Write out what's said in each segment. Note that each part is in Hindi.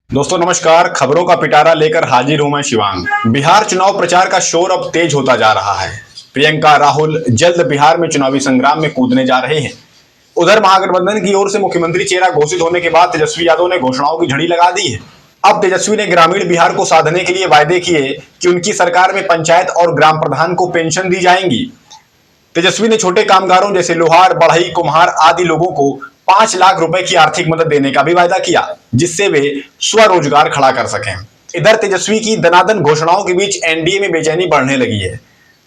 दोस्तों नमस्कार। खबरों का पिटारा लेकर हाजिर हूं मैं शिवांग। बिहार चुनाव प्रचार का शोर अब तेज होता जा रहा है। प्रियंका राहुल जल्द बिहार में चुनावी संग्राम में कूदने जा रहे हैं। उधर महागठबंधन की ओर से मुख्यमंत्री चेहरा घोषित होने के बाद तेजस्वी यादव ने घोषणाओं की झड़ी लगा दी है। अब तेजस्वी ने ग्रामीण बिहार को साधने के लिए वायदे किए कि उनकी सरकार में पंचायत और ग्राम प्रधान को पेंशन दी जाएंगी। तेजस्वी ने छोटे कामगारों जैसे लोहार, बढ़ई, कुम्हार आदि लोगों को 5 लाख रुपए की आर्थिक मदद देने का भी वायदा किया, जिससे वे स्वरोजगार खड़ा कर सकें। इधर तेजस्वी की दनादन घोषणाओं के बीच एनडीए में बेचैनी बढ़ने लगी है।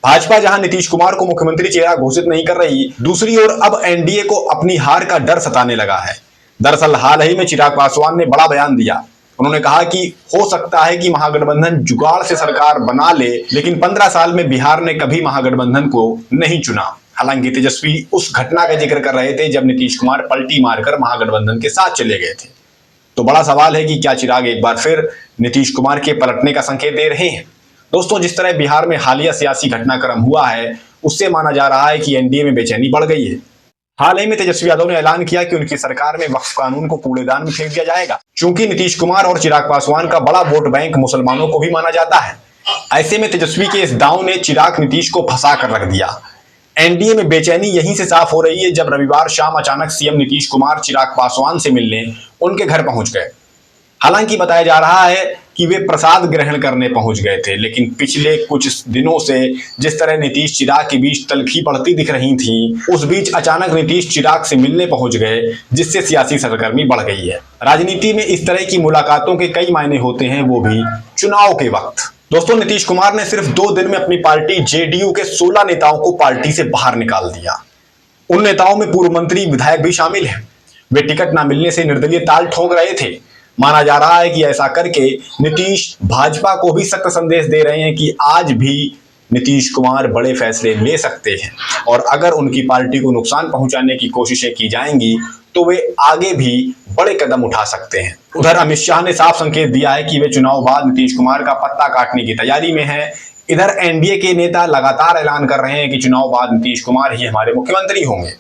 भाजपा जहां नीतीश कुमार को मुख्यमंत्री चेहरा घोषित नहीं कर रही, दूसरी ओर अब एनडीए को अपनी हार का डर सताने लगा है। दरअसल हाल ही में चिराग पासवान ने बड़ा बयान दिया। उन्होंने कहा कि हो सकता है कि महागठबंधन जुगाड़ से सरकार बना ले, लेकिन 15 साल में बिहार ने कभी महागठबंधन को नहीं चुना। हालांकि तेजस्वी उस घटना का जिक्र कर रहे थे जब नीतीश कुमार पलटी मारकर महागठबंधन के साथ चले गए थे। तो बड़ा सवाल है कि क्या चिराग एक बार फिर नीतीश कुमार के पलटने का संकेत दे रहे हैं। दोस्तों, जिस तरह बिहार में हालिया सियासी घटनाक्रम हुआ है, उससे माना जा रहा है कि एनडीए में बेचैनी बढ़ गई है। हाल ही में तेजस्वी यादव ने ऐलान किया कि उनकी सरकार में वक्फ कानून को कूड़ेदान में फेंक दिया जाएगा, क्योंकि नीतीश कुमार और चिराग पासवान का बड़ा वोट बैंक मुसलमानों को भी माना जाता है। ऐसे में तेजस्वी के इस दांव ने चिराग नीतीश को फंसा कर रख दिया। एनडीए में बेचैनी यहीं से साफ हो रही है जब रविवार शाम अचानक सीएम नीतीश कुमार चिराग पासवान से मिलने उनके घर पहुंच गए। हालांकि बताया जा रहा है कि वे प्रसाद ग्रहण करने पहुंच गए थे, लेकिन पिछले कुछ दिनों से जिस तरह नीतीश चिराग के बीच तलखी बढ़ती दिख रही थी, उस बीच अचानक नीतीश चिराग से मिलने पहुंच गए, जिससे सियासी सरगर्मी बढ़ गई है। राजनीति में इस तरह की मुलाकातों के कई मायने होते हैं, वो भी चुनाव के वक्त। दोस्तों, नीतीश कुमार ने सिर्फ 2 दिन में अपनी पार्टी जेडीयू के 16 नेताओं को पार्टी से बाहर निकाल दिया। उन नेताओं में पूर्व मंत्री, विधायक भी शामिल हैं। वे टिकट न मिलने से निर्दलीय ताल ठोक रहे थे। माना जा रहा है कि ऐसा करके नीतीश भाजपा को भी सख्त संदेश दे रहे हैं कि आज भी नीतीश कुमार बड़े फैसले ले सकते हैं, और अगर उनकी पार्टी को नुकसान पहुंचाने की कोशिशें की जाएंगी तो वे आगे भी बड़े कदम उठा सकते हैं। उधर अमित शाह ने साफ संकेत दिया है कि वे चुनाव बाद नीतीश कुमार का पत्ता काटने की तैयारी में हैं। इधर एनडीए के नेता लगातार ऐलान कर रहे हैं कि चुनाव बाद नीतीश कुमार ही हमारे मुख्यमंत्री होंगे।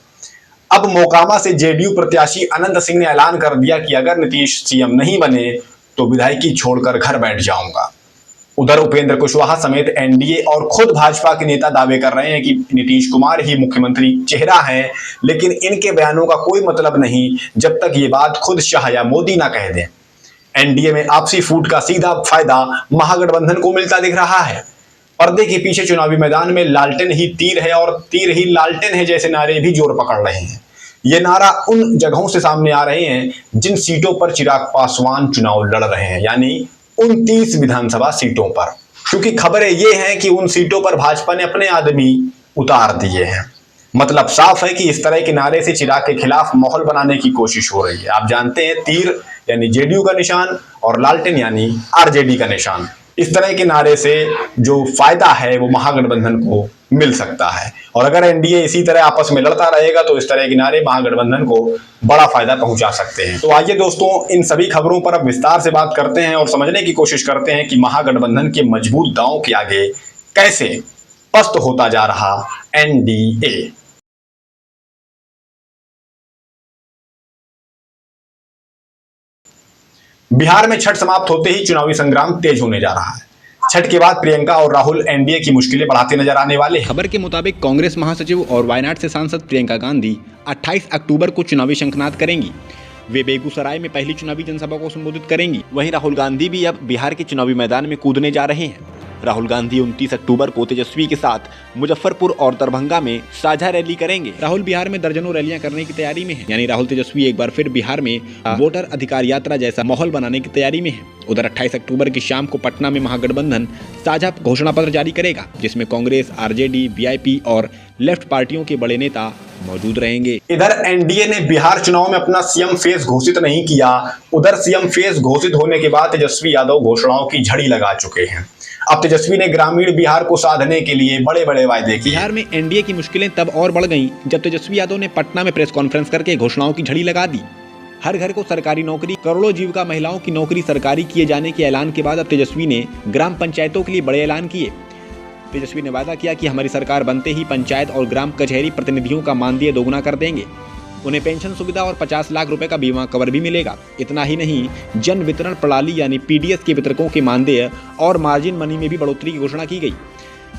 अब मोकामा से जेडीयू प्रत्याशी अनंत सिंह ने ऐलान कर दिया कि अगर नीतीश सीएम नहीं बने तो विधायकी छोड़कर घर बैठ जाऊंगा। उधर उपेंद्र कुशवाहा समेत एनडीए और खुद भाजपा के नेता दावे कर रहे हैं कि नीतीश कुमार ही मुख्यमंत्री चेहरा है, लेकिन इनके बयानों का कोई मतलब नहीं जब तक ये बात खुद शाह या मोदी ना कह दें। एनडीए में आपसी फूट का सीधा फायदा महागठबंधन को मिलता दिख रहा है। पर्दे के पीछे चुनावी मैदान में लालटेन ही तीर है और तीर ही लालटेन है जैसे नारे भी जोर पकड़ रहे हैं। ये नारा उन जगहों से सामने आ रहे हैं जिन सीटों पर चिराग पासवान चुनाव लड़ रहे हैं, यानी 29 विधानसभा सीटों पर। क्योंकि खबरें ये हैं कि उन सीटों पर भाजपा ने अपने आदमी उतार दिए हैं। मतलब साफ है कि इस तरह के नारे से चिराग के खिलाफ माहौल बनाने की कोशिश हो रही है। आप जानते हैं, तीर यानी जेडीयू का निशान और लालटेन यानी आरजेडी का निशान। इस तरह के नारे से जो फायदा है वो महागठबंधन को मिल सकता है, और अगर एनडीए इसी तरह आपस में लड़ता रहेगा तो इस तरह के नारे महागठबंधन को बड़ा फायदा पहुंचा सकते हैं। तो आइए दोस्तों, इन सभी खबरों पर अब विस्तार से बात करते हैं और समझने की कोशिश करते हैं कि महागठबंधन के मजबूत दांव के आगे कैसे पस्त होता जा रहा एनडीए। बिहार में छठ समाप्त होते ही चुनावी संग्राम तेज होने जा रहा है। छठ के बाद प्रियंका और राहुल एनडीए की मुश्किलें बढ़ाते नजर आने वाले हैं। खबर के मुताबिक कांग्रेस महासचिव और वायनाड से सांसद प्रियंका गांधी 28 अक्टूबर को चुनावी शंखनाद करेंगी। वे बेगूसराय में पहली चुनावी जनसभा को संबोधित करेंगी। वहीं राहुल गांधी भी अब बिहार के चुनावी मैदान में कूदने जा रहे हैं। राहुल गांधी 29 अक्टूबर को तेजस्वी के साथ मुजफ्फरपुर और दरभंगा में साझा रैली करेंगे। राहुल बिहार में दर्जनों रैलियां करने की तैयारी में हैं। यानी राहुल तेजस्वी एक बार फिर बिहार में वोटर अधिकार यात्रा जैसा माहौल बनाने की तैयारी में है। उधर 28 अक्टूबर की शाम को पटना में महागठबंधन साझा घोषणा पत्र जारी करेगा, जिसमें कांग्रेस, आरजेडी, वीआईपी और लेफ्ट पार्टियों के बड़े नेता मौजूद रहेंगे। इधर एनडीए ने बिहार चुनाव में अपना सीएम फेस घोषित नहीं किया। उधर सीएम फेस घोषित होने के बाद तेजस्वी यादव घोषणाओं की झड़ी लगा चुके हैं। अब तेजस्वी ने ग्रामीण बिहार को साधने के लिए बड़े बड़े वायदे किए। बिहार में एनडीए की मुश्किलें तब और बढ़ गईं जब तेजस्वी यादव ने पटना में प्रेस कॉन्फ्रेंस करके घोषणाओं की झड़ी लगा दी। हर घर को सरकारी नौकरी, करोड़ों जीविका महिलाओं की नौकरी सरकारी किए जाने के ऐलान के बाद अब तेजस्वी ने ग्राम पंचायतों के लिए बड़े ऐलान किए। तेजस्वी ने वादा किया कि हमारी सरकार बनते ही पंचायत और ग्राम कचहरी प्रतिनिधियों का मानदेय दोगुना कर देंगे। उन्हें पेंशन सुविधा और 50 लाख रुपए का बीमा कवर भी मिलेगा। इतना ही नहीं, जन वितरण प्रणाली यानी पीडीएस के वितरकों के मानदेय और मार्जिन मनी में भी बढ़ोतरी की घोषणा की गई।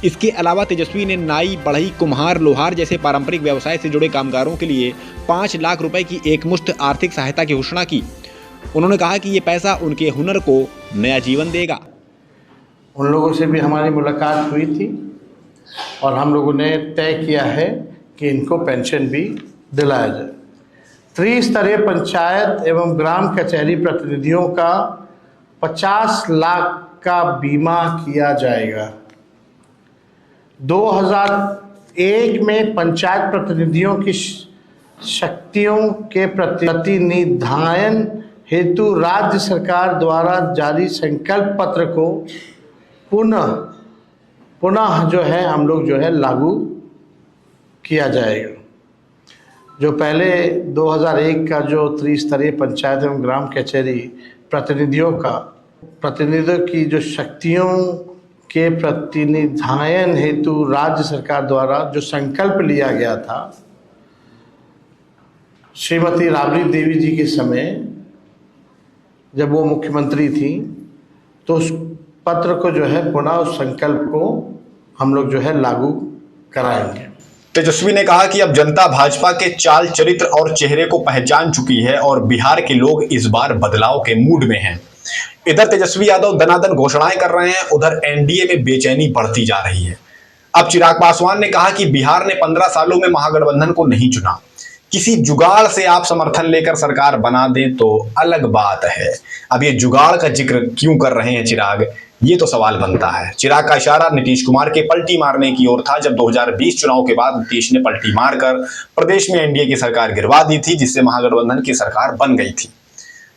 इसके अलावा तेजस्वी ने नाई, बढ़ई, कुम्हार, लोहार जैसे पारंपरिक व्यवसाय से जुड़े कामगारों के लिए 5 लाख रुपए की एकमुश्त आर्थिक सहायता की घोषणा की। उन्होंने कहा कि ये पैसा उनके हुनर को नया जीवन देगा। उन लोगों से भी हमारी मुलाकात हुई थी और हम लोगों ने तय किया है कि इनको पेंशन भी दिलाया जाए। त्रिस्तरीय पंचायत एवं ग्राम कचहरी प्रतिनिधियों का 50 लाख का बीमा किया जाएगा। 2001 में पंचायत प्रतिनिधियों की शक्तियों के प्रतिनिधान हेतु राज्य सरकार द्वारा जारी संकल्प पत्र को पुनः जो है हम लोग जो है लागू किया जाएगा। जो पहले 2001 का जो त्रिस्तरीय पंचायत एवं ग्राम कचहरी प्रतिनिधियों की जो शक्तियों के प्रतिनिधान हेतु राज्य सरकार द्वारा जो संकल्प लिया गया था, श्रीमती राबड़ी देवी जी के समय जब वो मुख्यमंत्री थी, तो उस पत्र को जो है पुनः उस संकल्प को हम लोग जो है लागू कराएंगे। तेजस्वी ने कहा कि अब जनता भाजपा के चाल चरित्र और चेहरे को पहचान चुकी है और बिहार के लोग इस बार बदलाव के मूड में हैं। इधर तेजस्वी यादव दनादन घोषणाएं कर रहे हैं, उधर एनडीए में बेचैनी बढ़ती जा रही है। अब चिराग पासवान ने कहा कि बिहार ने 15 सालों में महागठबंधन को नहीं चुना, किसी जुगाड़ से आप समर्थन लेकर सरकार बना दें तो अलग बात है। अब ये जुगाड़ का जिक्र क्यों कर रहे हैं चिराग, ये तो सवाल बनता है। चिराग का इशारा नीतीश कुमार के पलटी मारने की ओर था, जब 2020 चुनाव के बाद नीतीश ने पलटी मारकर प्रदेश में एनडीए की सरकार गिरवा दी थी, जिससे महागठबंधन की सरकार बन गई थी।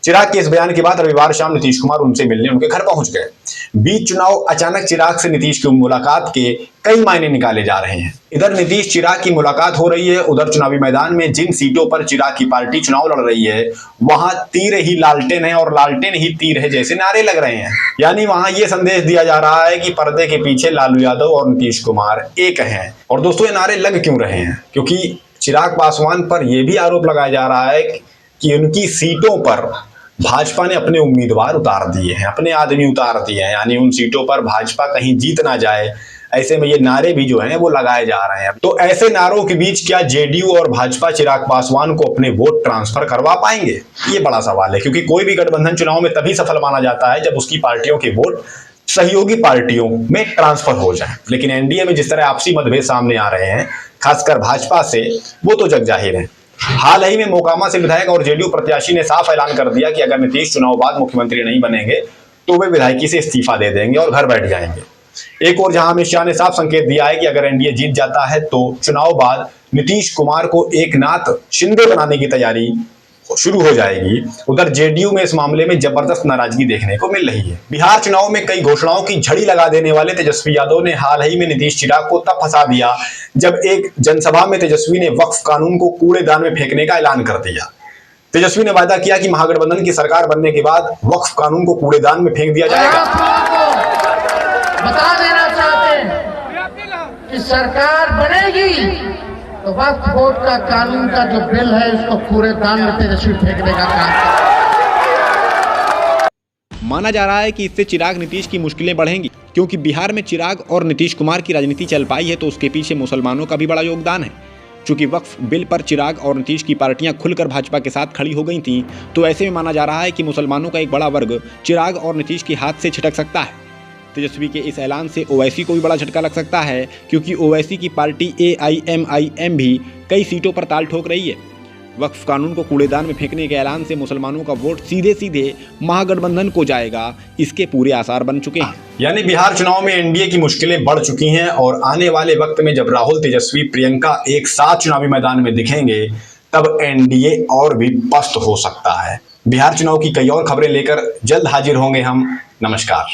चिराग के इस बयान के बाद रविवार शाम नीतीश कुमार उनसे मिलने उनके घर पहुंच गए। बीच चुनाव अचानक चिराग से नीतीश की मुलाकात के कई मायने निकाले जा रहे हैं। इधर नीतीश चिराग की मुलाकात हो रही है, उधर चुनावी मैदान में जिन सीटों पर चिराग की पार्टी चुनाव लड़ रही है वहां तीर ही लालटेन है और लालटेन ही तीर है जैसे नारे लग रहे हैं। यानी वहां ये संदेश दिया जा रहा है कि पर्दे के पीछे लालू यादव और नीतीश कुमार एक हैं। और दोस्तों, ये नारे लग क्यों रहे हैं? क्योंकि चिराग पासवान पर यह भी आरोप लगाया जा रहा है कि उनकी सीटों पर भाजपा ने अपने उम्मीदवार उतार दिए हैं, अपने आदमी उतार दिए हैं, यानी उन सीटों पर भाजपा कहीं जीत ना जाए, ऐसे में ये नारे भी जो हैं वो लगाए जा रहे हैं। तो ऐसे नारों के बीच क्या जेडीयू और भाजपा चिराग पासवान को अपने वोट ट्रांसफर करवा पाएंगे? ये बड़ा सवाल है, क्योंकि कोई भी गठबंधन चुनाव में तभी सफल माना जाता है जब उसकी पार्टियों के वोट सहयोगी पार्टियों में ट्रांसफर हो जाए। लेकिन एनडीए में जिस तरह आपसी मतभेद सामने आ रहे हैं, खासकर भाजपा से, वो तो जग जाहिर है। हाल ही में मोकामा से विधायक और जेडीयू प्रत्याशी ने साफ ऐलान कर दिया कि अगर नीतीश चुनाव बाद मुख्यमंत्री नहीं बनेंगे तो वे विधायकी से इस्तीफा दे देंगे और घर बैठ जाएंगे। एक और जहां अमित शाह ने साफ संकेत दिया है कि अगर एनडीए जीत जाता है तो चुनाव बाद नीतीश कुमार को एकनाथ शिंदे बनाने की तैयारी शुरू हो जाएगी। उधर जेडीयू में इस मामले में जबरदस्त नाराजगी देखने को मिल रही है। बिहार चुनाव में कई घोषणाओं की झड़ी लगा देने वाले तेजस्वी यादव ने हाल ही में नीतीश चिराग को तब फंसा दिया जब एक जनसभा में तेजस्वी ने वक्फ कानून को कूड़ेदान में फेंकने का ऐलान कर दिया। तेजस्वी ने वादा किया कि महागठबंधन की सरकार बनने के बाद वक्फ कानून को कूड़ेदान में फेंक दिया जाएगा। बता देना चाहते हैं कि सरकार बनेगी तो वक्फ बोर्ड का कानून का जो बिल है उसको कूड़ेदान में तेजस्वी फेंकने का काम। माना जा रहा है कि इससे चिराग नीतीश की मुश्किलें बढ़ेंगी, क्योंकि बिहार में चिराग और नीतीश कुमार की राजनीति चल पाई है तो उसके पीछे मुसलमानों का भी बड़ा योगदान है। चूंकि वक्फ बिल पर चिराग और नीतीश की पार्टियां खुलकर भाजपा के साथ खड़ी हो गई थीं, तो ऐसे में माना जा रहा है कि मुसलमानों का एक बड़ा वर्ग चिराग और नीतीश के हाथ से छिटक सकता है। तेजस्वी के इस ऐलान से ओवैसी को भी बड़ा झटका लग सकता है, क्योंकि ओवैसी की पार्टी AIMIM भी कई सीटों पर ताल ठोक रही है। वक्फ कानून को कूड़ेदान में फेंकने के ऐलान से मुसलमानों का वोट सीधे सीधे महागठबंधन को जाएगा, इसके पूरे आसार बन चुके हैं। यानी बिहार चुनाव में एनडीए की मुश्किलें बढ़ चुकी हैं और आने वाले वक्त में जब राहुल, तेजस्वी, प्रियंका एक साथ चुनावी मैदान में दिखेंगे तब एनडीए और भी पस्त हो सकता है। बिहार चुनाव की कई और खबरें लेकर जल्द हाजिर होंगे हम। नमस्कार।